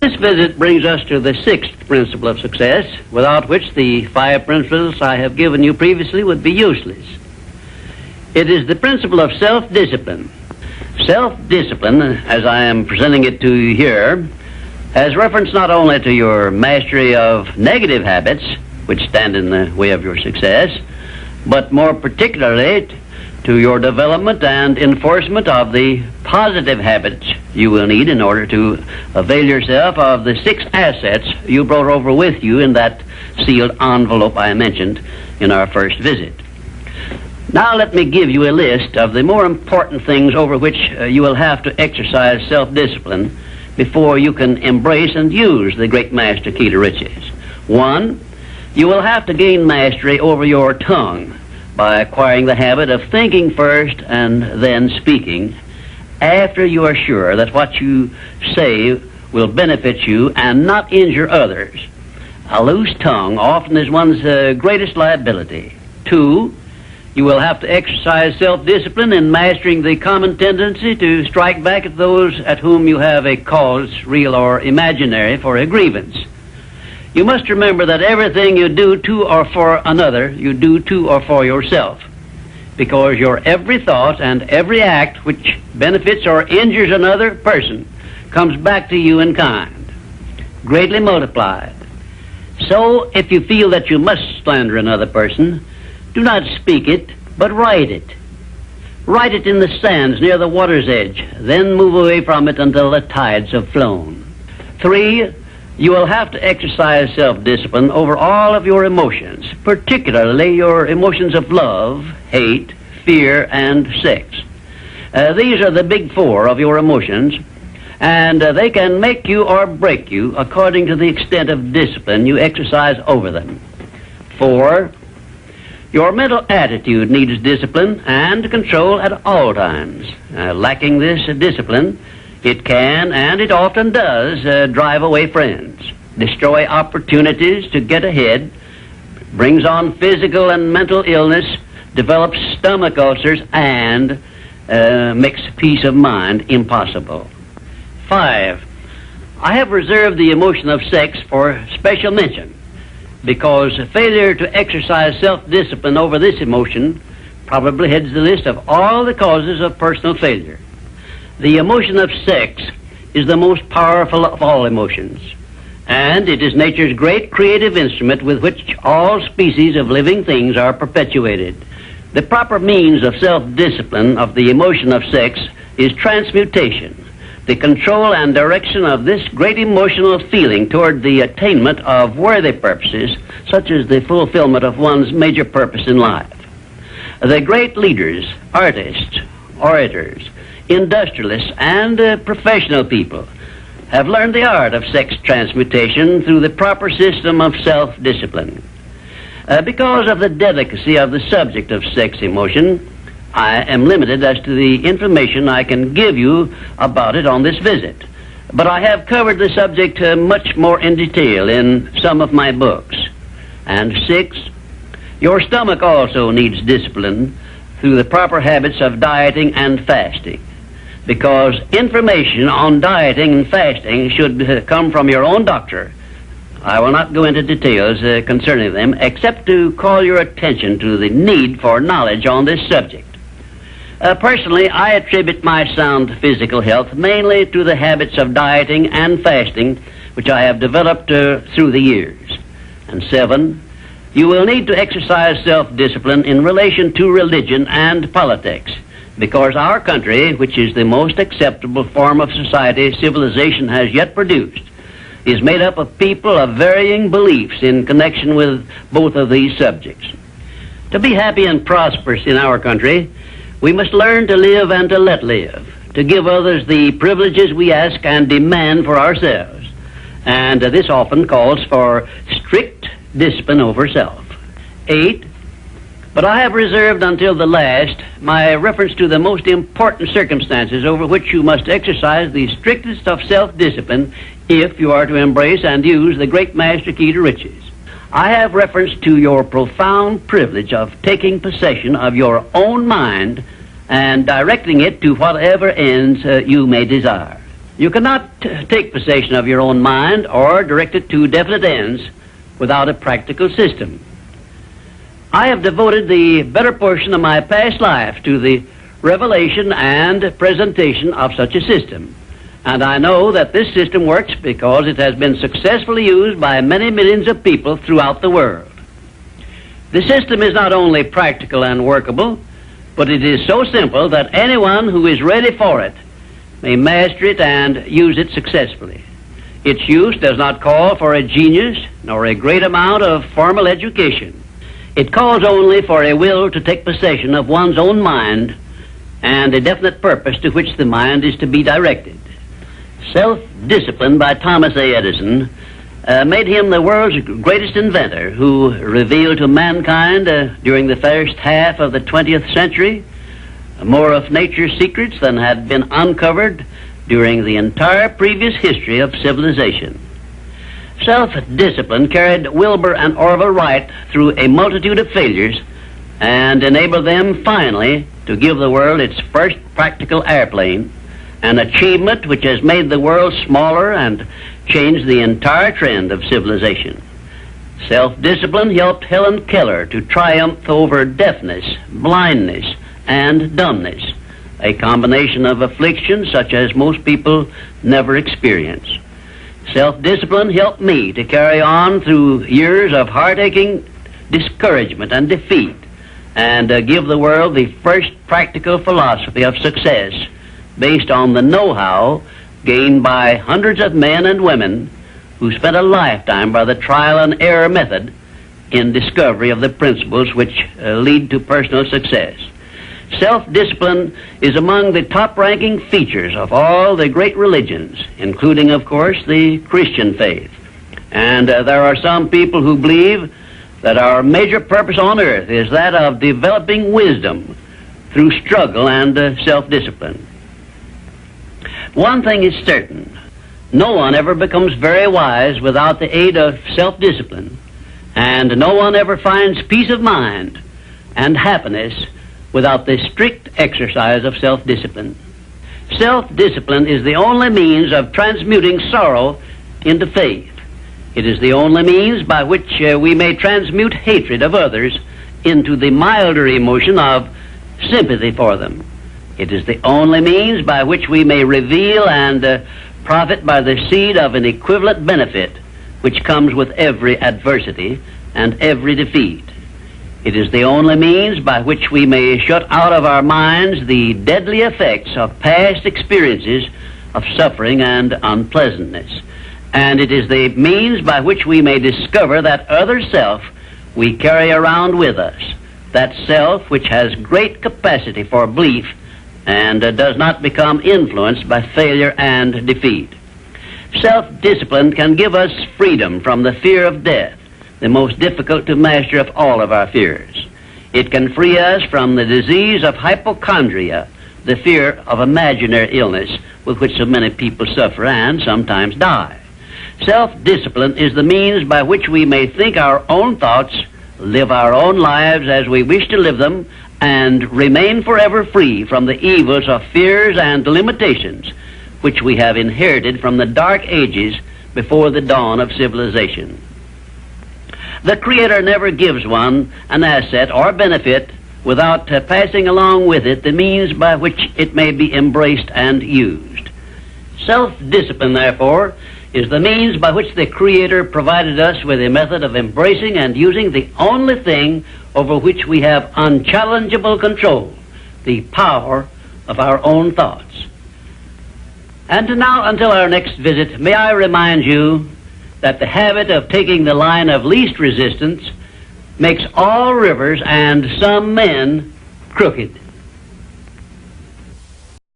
This visit brings us to the sixth principle of success, without which the 5 principles I have given you previously would be useless. It is the principle of self-discipline. Self-discipline, as I am presenting it to you here, has reference not only to your mastery of negative habits, which stand in the way of your success, but more particularly to your development and enforcement of the positive habits you will need in order to avail yourself of the 6 assets you brought over with you in that sealed envelope I mentioned in our first visit. Now let me give you a list of the more important things over which you will have to exercise self-discipline before you can embrace and use the great master key to riches. 1, you will have to gain mastery over your tongue by acquiring the habit of thinking first and then speaking after you are sure that what you say will benefit you and not injure others. A loose tongue often is one's greatest liability. 2, you will have to exercise self-discipline in mastering the common tendency to strike back at those at whom you have a cause, real or imaginary, for a grievance. You must remember that everything you do to or for another, you do to or for yourself, because your every thought and every act which benefits or injures another person comes back to you in kind, greatly multiplied. So, if you feel that you must slander another person, do not speak it, but write it. Write it in the sands near the water's edge, then move away from it until the tides have flown. 3, you will have to exercise self-discipline over all of your emotions, particularly your emotions of love, hate, fear, and sex. These are the big 4 of your emotions, and they can make you or break you according to the extent of discipline you exercise over them. 4, your mental attitude needs discipline and control at all times. Lacking this discipline, it can, and it often does, drive away friends, destroy opportunities to get ahead, brings on physical and mental illness, develops stomach ulcers, and makes peace of mind impossible. 5, I have reserved the emotion of sex for special mention, because failure to exercise self-discipline over this emotion probably heads the list of all the causes of personal failure. The emotion of sex is the most powerful of all emotions, and it is nature's great creative instrument with which all species of living things are perpetuated. The proper means of self-discipline of the emotion of sex is transmutation, the control and direction of this great emotional feeling toward the attainment of worthy purposes, such as the fulfillment of one's major purpose in life. The great leaders, artists, orators, industrialists, and professional people have learned the art of sex transmutation through the proper system of self-discipline. Because of the delicacy of the subject of sex emotion, I am limited as to the information I can give you about it on this visit, but I have covered the subject much more in detail in some of my books. And 6, your stomach also needs discipline through the proper habits of dieting and fasting, because information on dieting and fasting should come from your own doctor. I will not go into details concerning them, except to call your attention to the need for knowledge on this subject. Personally, I attribute my sound physical health mainly to the habits of dieting and fasting, which I have developed through the years. And 7, you will need to exercise self-discipline in relation to religion and politics, because our country, which is the most acceptable form of society civilization has yet produced, is made up of people of varying beliefs in connection with both of these subjects. To be happy and prosperous in our country, we must learn to live and to let live, to give others the privileges we ask and demand for ourselves. And this often calls for strict discipline over self. 8, but I have reserved until the last my reference to the most important circumstances over which you must exercise the strictest of self-discipline if you are to embrace and use the great master key to riches. I have reference to your profound privilege of taking possession of your own mind and directing it to whatever ends you may desire. You cannot take possession of your own mind or direct it to definite ends without a practical system. I have devoted the better portion of my past life to the revelation and presentation of such a system. And I know that this system works because it has been successfully used by many millions of people throughout the world. The system is not only practical and workable, but it is so simple that anyone who is ready for it may master it and use it successfully. Its use does not call for a genius nor a great amount of formal education. It calls only for a will to take possession of one's own mind and a definite purpose to which the mind is to be directed. Self-discipline by Thomas A. Edison made him the world's greatest inventor, who revealed to mankind during the first half of the 20th century more of nature's secrets than had been uncovered during the entire previous history of civilization. Self-discipline carried Wilbur and Orville Wright through a multitude of failures and enabled them finally to give the world its first practical airplane, an achievement which has made the world smaller and changed the entire trend of civilization. Self-discipline helped Helen Keller to triumph over deafness, blindness, and dumbness, a combination of afflictions such as most people never experience. Self-discipline helped me to carry on through years of heart-aching discouragement and defeat and give the world the first practical philosophy of success based on the know-how gained by hundreds of men and women who spent a lifetime by the trial and error method in discovery of the principles which lead to personal success. Self-discipline is among the top-ranking features of all the great religions, including, of course, the Christian faith. And there are some people who believe that our major purpose on earth is that of developing wisdom through struggle and self-discipline. One thing is certain: no one ever becomes very wise without the aid of self-discipline, and no one ever finds peace of mind and happiness without the strict exercise of self-discipline. Self-discipline is the only means of transmuting sorrow into faith. It is the only means by which we may transmute hatred of others into the milder emotion of sympathy for them. It is the only means by which we may reveal and profit by the seed of an equivalent benefit which comes with every adversity and every defeat. It is the only means by which we may shut out of our minds the deadly effects of past experiences of suffering and unpleasantness. And it is the means by which we may discover that other self we carry around with us, that self which has great capacity for belief and does not become influenced by failure and defeat. Self-discipline can give us freedom from the fear of death, the most difficult to master of all of our fears. It can free us from the disease of hypochondria, the fear of imaginary illness with which so many people suffer and sometimes die. Self-discipline is the means by which we may think our own thoughts, live our own lives as we wish to live them, and remain forever free from the evils of fears and limitations which we have inherited from the dark ages before the dawn of civilization. The Creator never gives one an asset or benefit without passing along with it the means by which it may be embraced and used. Self-discipline, therefore, is the means by which the Creator provided us with a method of embracing and using the only thing over which we have unchallengeable control, the power of our own thoughts. And now, until our next visit, may I remind you that the habit of taking the line of least resistance makes all rivers and some men crooked.